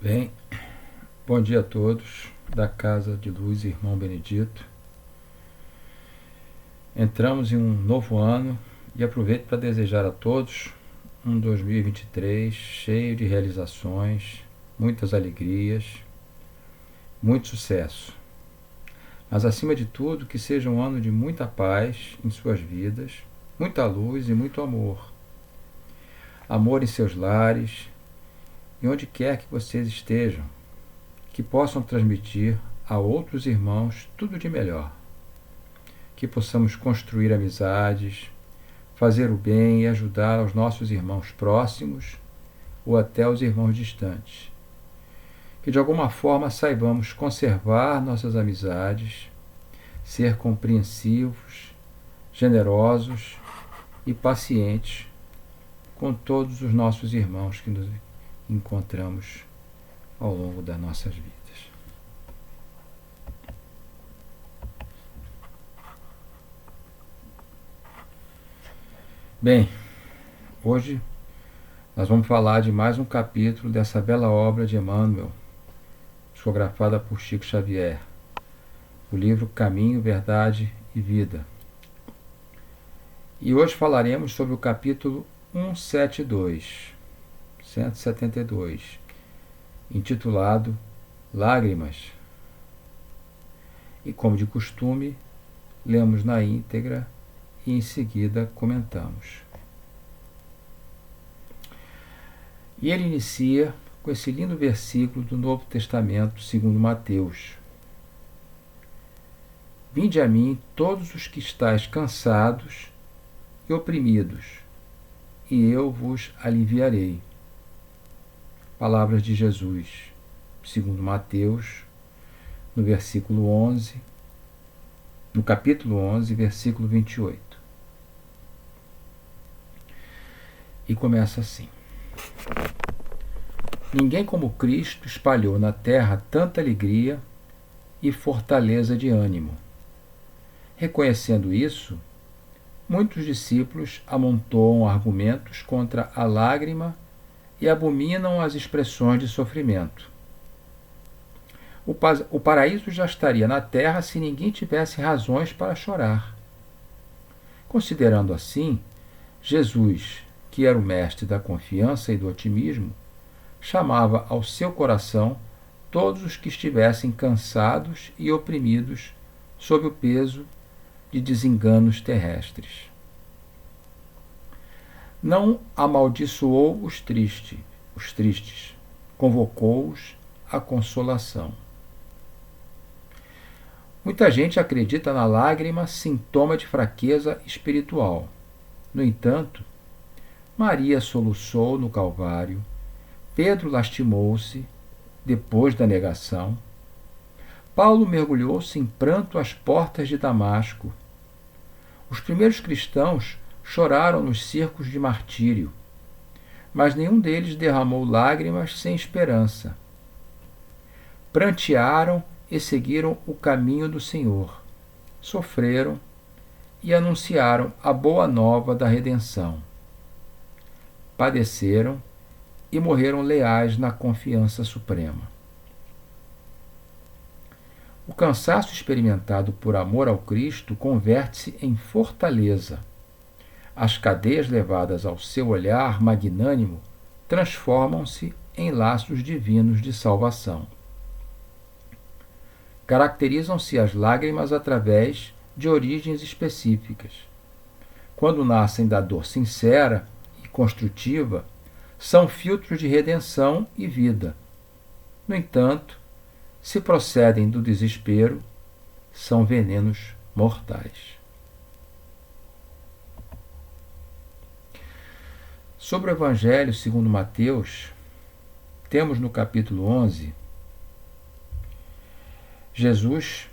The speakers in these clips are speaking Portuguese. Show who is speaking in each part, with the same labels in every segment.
Speaker 1: Bem, bom dia a todos da Casa de Luz, Irmão Benedito. Entramos em um novo ano e aproveito para desejar a todos um 2023 cheio de realizações, muitas alegrias, muito sucesso. Mas acima de tudo, que seja um ano de muita paz em suas vidas, muita luz e muito amor. Amor em seus lares e onde quer que vocês estejam, que possam transmitir a outros irmãos tudo de melhor. Que possamos construir amizades, fazer o bem e ajudar aos nossos irmãos próximos ou até aos irmãos distantes. Que de alguma forma saibamos conservar nossas amizades, ser compreensivos, generosos e pacientes com todos os nossos irmãos que nos encontramos ao longo das nossas vidas. Bem, hoje nós vamos falar de mais um capítulo dessa bela obra de Emmanuel, psicografada por Chico Xavier, o livro Caminho, Verdade e Vida. E hoje falaremos sobre o capítulo 172, intitulado Lágrimas. E como de costume, lemos na íntegra e em seguida comentamos. E ele inicia com esse lindo versículo do Novo Testamento segundo Mateus. Vinde a mim todos os que estáis cansados e oprimidos, e eu vos aliviarei. Palavras de Jesus, segundo Mateus, no versículo 11, no capítulo 11, versículo 28. E começa assim: Ninguém como Cristo espalhou na terra tanta alegria e fortaleza de ânimo. Reconhecendo isso, muitos discípulos amontoam argumentos contra a lágrima e abominam as expressões de sofrimento. O paraíso já estaria na terra se ninguém tivesse razões para chorar. Considerando assim, Jesus, que era o mestre da confiança e do otimismo, chamava ao seu coração todos os que estivessem cansados e oprimidos sob o peso de desenganos terrestres. Não amaldiçoou os tristes, convocou-os à consolação. Muita gente acredita na lágrima sintoma de fraqueza espiritual. No entanto, Maria soluçou no Calvário, Pedro lastimou-se depois da negação, Paulo mergulhou-se em pranto às portas de Damasco. Os primeiros cristãos choraram nos circos de martírio, mas nenhum deles derramou lágrimas sem esperança. Prantearam e seguiram o caminho do Senhor, sofreram e anunciaram a boa nova da redenção. Padeceram e morreram leais na confiança suprema. O cansaço experimentado por amor ao Cristo converte-se em fortaleza. As cadeias levadas ao seu olhar magnânimo transformam-se em laços divinos de salvação. Caracterizam-se as lágrimas através de origens específicas. Quando nascem da dor sincera e construtiva, são filtros de redenção e vida. No entanto, se procedem do desespero, são venenos mortais. Sobre o Evangelho segundo Mateus, temos no capítulo 11, Jesus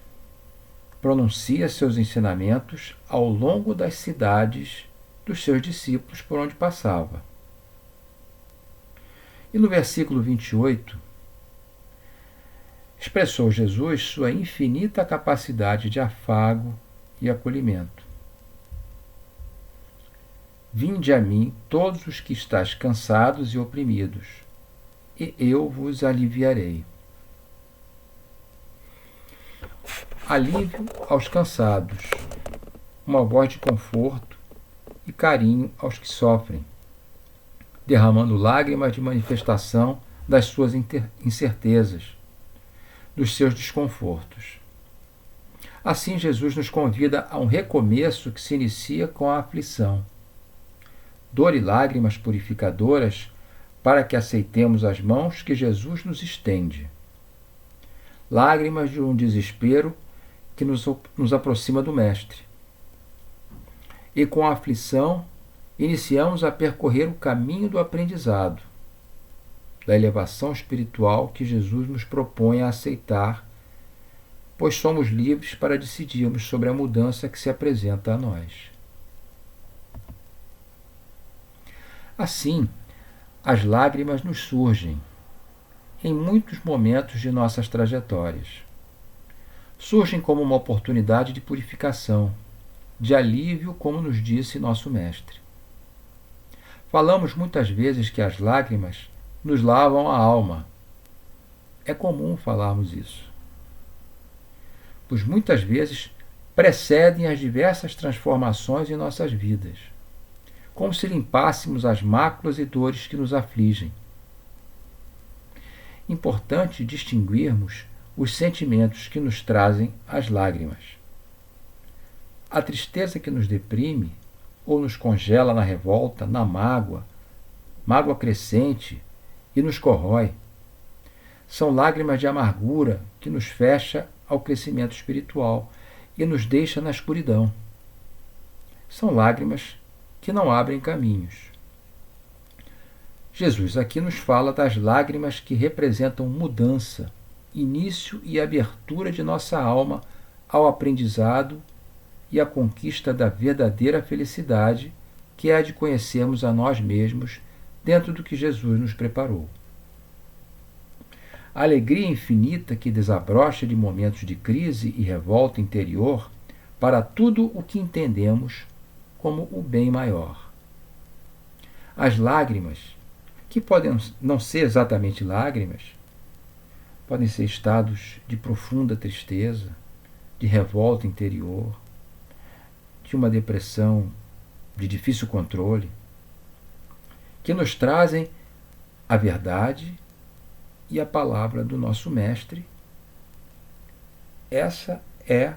Speaker 1: pronuncia seus ensinamentos ao longo das cidades dos seus discípulos por onde passava. E no versículo 28, expressou Jesus sua infinita capacidade de afago e acolhimento. Vinde a mim todos os que estáis cansados e oprimidos, e eu vos aliviarei. Alívio aos cansados, uma voz de conforto e carinho aos que sofrem, derramando lágrimas de manifestação das suas incertezas, dos seus desconfortos. Assim, Jesus nos convida a um recomeço que se inicia com a aflição. Dor e lágrimas purificadoras para que aceitemos as mãos que Jesus nos estende. Lágrimas de um desespero que nos aproxima do Mestre. E com a aflição, iniciamos a percorrer o caminho do aprendizado, da elevação espiritual que Jesus nos propõe a aceitar, pois somos livres para decidirmos sobre a mudança que se apresenta a nós. Assim, as lágrimas nos surgem em muitos momentos de nossas trajetórias. Surgem como uma oportunidade de purificação, de alívio, como nos disse nosso Mestre. Falamos muitas vezes que as lágrimas nos lavam a alma. É comum falarmos isso, pois muitas vezes precedem as diversas transformações em nossas vidas, como se limpássemos as máculas e dores que nos afligem. Importante distinguirmos os sentimentos que nos trazem as lágrimas. A tristeza que nos deprime ou nos congela na revolta, na mágoa crescente e nos corrói. São lágrimas de amargura que nos fecha ao crescimento espiritual e nos deixa na escuridão. São lágrimas que não abrem caminhos. Jesus aqui nos fala das lágrimas que representam mudança, início e abertura de nossa alma ao aprendizado e à conquista da verdadeira felicidade, que é a de conhecermos a nós mesmos dentro do que Jesus nos preparou. A alegria infinita que desabrocha de momentos de crise e revolta interior para tudo o que entendemos como o bem maior. As lágrimas, que podem não ser exatamente lágrimas, podem ser estados de profunda tristeza, de revolta interior, de uma depressão de difícil controle, que nos trazem a verdade e a palavra do nosso Mestre. Essa é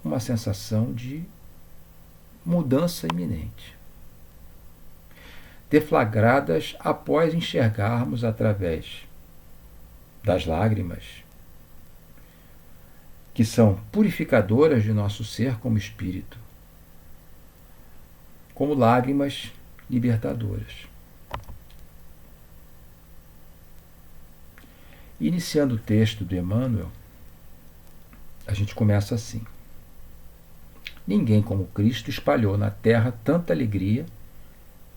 Speaker 1: uma sensação de mudança iminente, deflagradas após enxergarmos através das lágrimas, que são purificadoras de nosso ser como espírito, como lágrimas libertadoras. Iniciando o texto do Emmanuel, a gente começa assim: ninguém como Cristo espalhou na terra tanta alegria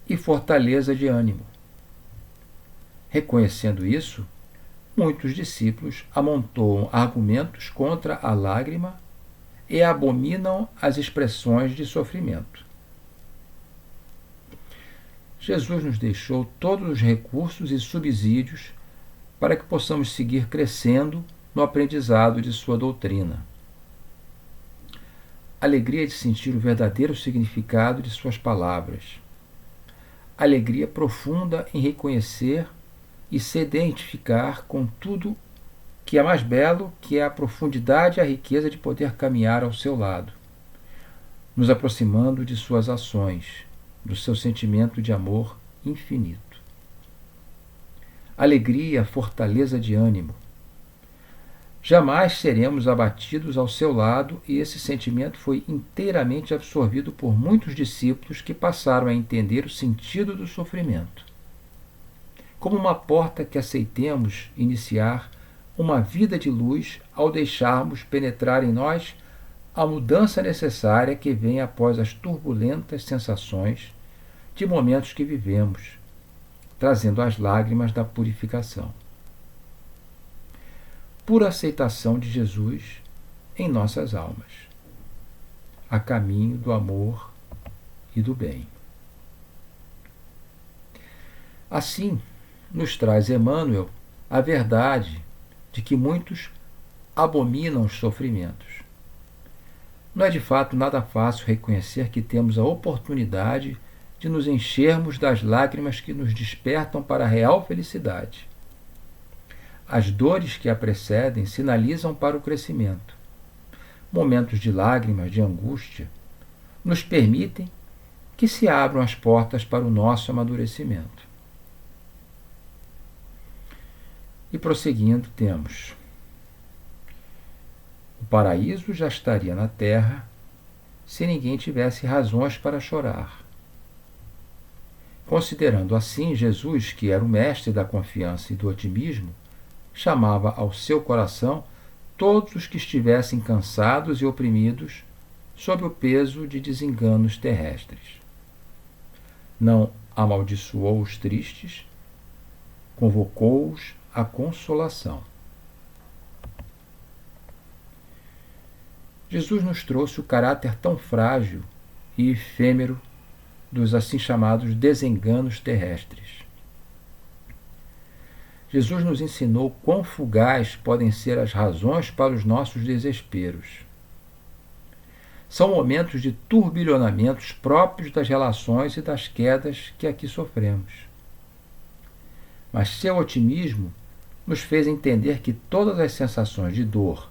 Speaker 1: e fortaleza de ânimo. Reconhecendo isso, muitos discípulos amontoam argumentos contra a lágrima e abominam as expressões de sofrimento. Jesus nos deixou todos os recursos e subsídios para que possamos seguir crescendo no aprendizado de sua doutrina. Alegria de sentir o verdadeiro significado de suas palavras. Alegria profunda em reconhecer e se identificar com tudo que é mais belo, que é a profundidade e a riqueza de poder caminhar ao seu lado, nos aproximando de suas ações, do seu sentimento de amor infinito. Alegria, fortaleza de ânimo. Jamais seremos abatidos ao seu lado, e esse sentimento foi inteiramente absorvido por muitos discípulos que passaram a entender o sentido do sofrimento como uma porta que aceitemos iniciar uma vida de luz ao deixarmos penetrar em nós a mudança necessária que vem após as turbulentas sensações de momentos que vivemos, trazendo as lágrimas da purificação. Pura aceitação de Jesus em nossas almas, a caminho do amor e do bem. Assim, nos traz Emmanuel a verdade de que muitos abominam os sofrimentos. Não é de fato nada fácil reconhecer que temos a oportunidade de nos enchermos das lágrimas que nos despertam para a real felicidade. As dores que a precedem sinalizam para o crescimento. Momentos de lágrimas, de angústia, nos permitem que se abram as portas para o nosso amadurecimento. E prosseguindo, temos: o paraíso já estaria na terra se ninguém tivesse razões para chorar. Considerando assim, Jesus, que era o mestre da confiança e do otimismo, chamava ao seu coração todos os que estivessem cansados e oprimidos sob o peso de desenganos terrestres. Não amaldiçoou os tristes, convocou-os à consolação. Jesus nos trouxe o caráter tão frágil e efêmero dos assim chamados desenganos terrestres. Jesus nos ensinou quão fugaz podem ser as razões para os nossos desesperos. São momentos de turbilhonamentos próprios das relações e das quedas que aqui sofremos. Mas seu otimismo nos fez entender que todas as sensações de dor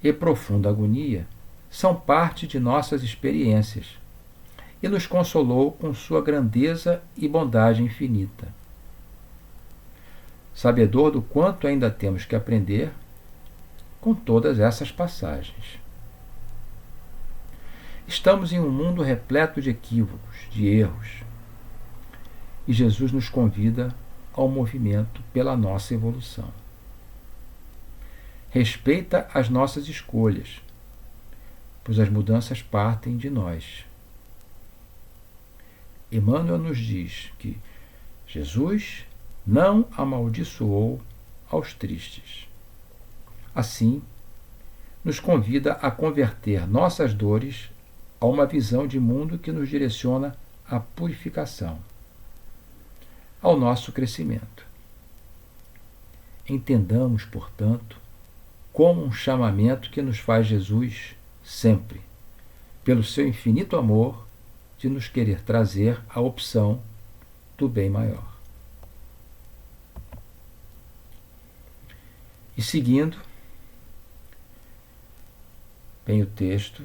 Speaker 1: e profunda agonia são parte de nossas experiências e nos consolou com sua grandeza e bondade infinita. Sabedor do quanto ainda temos que aprender com todas essas passagens. Estamos em um mundo repleto de equívocos, de erros, e Jesus nos convida ao movimento pela nossa evolução. Respeita as nossas escolhas, pois as mudanças partem de nós. Emmanuel nos diz que Jesus não amaldiçoou aos tristes. Assim, nos convida a converter nossas dores a uma visão de mundo que nos direciona à purificação, ao nosso crescimento. Entendamos, portanto, como um chamamento que nos faz Jesus sempre, pelo seu infinito amor, de nos querer trazer a opção do bem maior. E seguindo, bem o texto,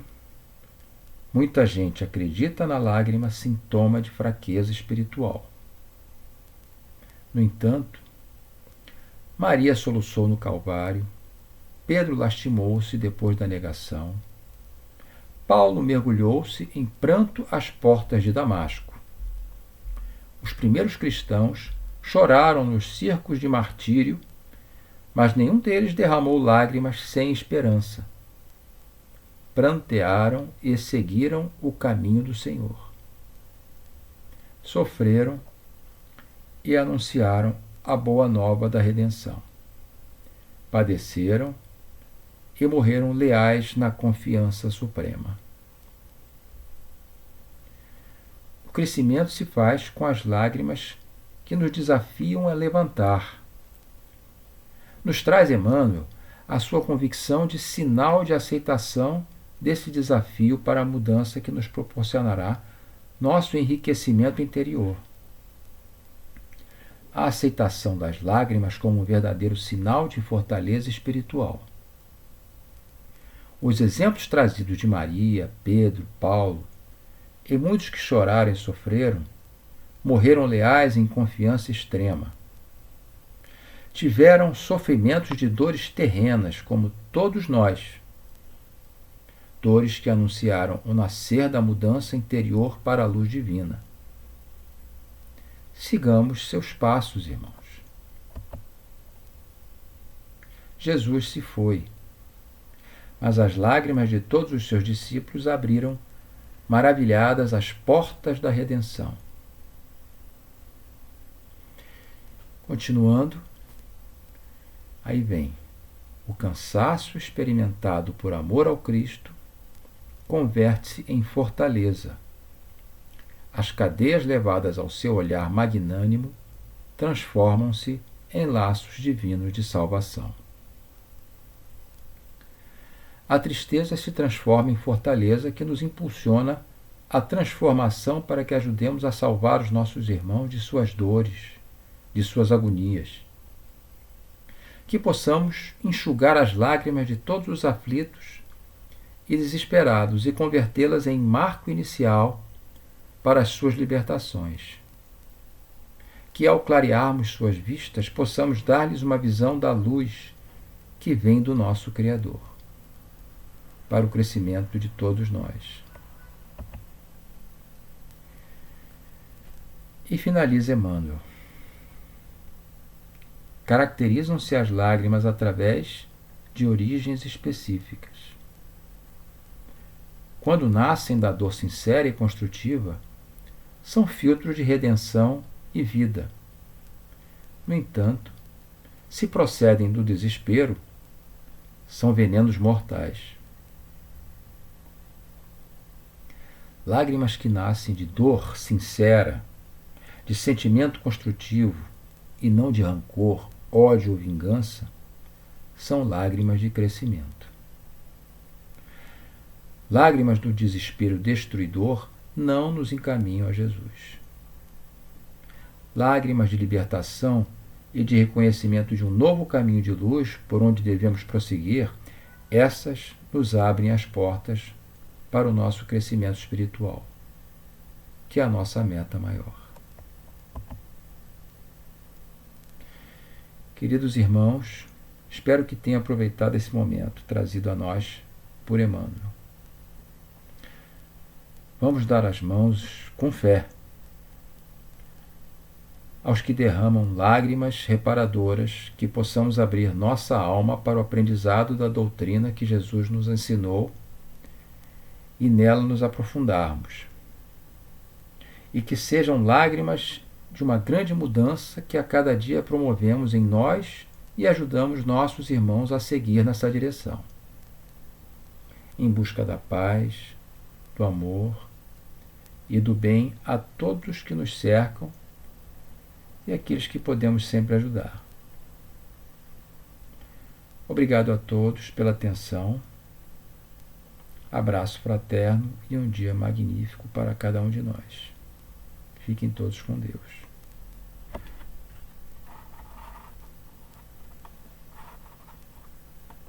Speaker 1: muita gente acredita na lágrima sintoma de fraqueza espiritual. No entanto, Maria soluçou no Calvário, Pedro lastimou-se depois da negação, Paulo mergulhou-se em pranto às portas de Damasco. Os primeiros cristãos choraram nos circos de martírio, mas nenhum deles derramou lágrimas sem esperança. Prantearam e seguiram o caminho do Senhor. Sofreram e anunciaram a boa nova da redenção. Padeceram e morreram leais na confiança suprema. O crescimento se faz com as lágrimas que nos desafiam a levantar. Nos traz Emmanuel a sua convicção de sinal de aceitação desse desafio para a mudança que nos proporcionará nosso enriquecimento interior. A aceitação das lágrimas como um verdadeiro sinal de fortaleza espiritual. Os exemplos trazidos de Maria, Pedro, Paulo e muitos que choraram e sofreram, morreram leais em confiança extrema. Tiveram sofrimentos de dores terrenas, como todos nós. Dores que anunciaram o nascer da mudança interior para a luz divina. Sigamos seus passos, irmãos. Jesus se foi, mas as lágrimas de todos os seus discípulos abriram, maravilhadas, as portas da redenção. Continuando, aí vem: o cansaço experimentado por amor ao Cristo converte-se em fortaleza. As cadeias levadas ao seu olhar magnânimo transformam-se em laços divinos de salvação. A tristeza se transforma em fortaleza que nos impulsiona à transformação para que ajudemos a salvar os nossos irmãos de suas dores, de suas agonias. Que possamos enxugar as lágrimas de todos os aflitos e desesperados e convertê-las em marco inicial para as suas libertações. Que ao clarearmos suas vistas possamos dar-lhes uma visão da luz que vem do nosso Criador, para o crescimento de todos nós. E finaliza Emmanuel. Caracterizam-se as lágrimas através de origens específicas. Quando nascem da dor sincera e construtiva, são filtros de redenção e vida. No entanto, se procedem do desespero, são venenos mortais. Lágrimas que nascem de dor sincera, de sentimento construtivo e não de rancor, ódio ou vingança, são lágrimas de crescimento. Lágrimas do desespero destruidor não nos encaminham a Jesus. Lágrimas de libertação e de reconhecimento de um novo caminho de luz por onde devemos prosseguir, essas nos abrem as portas para o nosso crescimento espiritual, que é a nossa meta maior. Queridos irmãos, espero que tenham aproveitado esse momento trazido a nós por Emmanuel. Vamos dar as mãos com fé aos que derramam lágrimas reparadoras, que possamos abrir nossa alma para o aprendizado da doutrina que Jesus nos ensinou e nela nos aprofundarmos. E que sejam lágrimas de uma grande mudança que a cada dia promovemos em nós e ajudamos nossos irmãos a seguir nessa direção, em busca da paz, do amor e do bem a todos que nos cercam e aqueles que podemos sempre ajudar. Obrigado a todos pela atenção. Abraço fraterno e um dia magnífico para cada um de nós. Fiquem todos com Deus.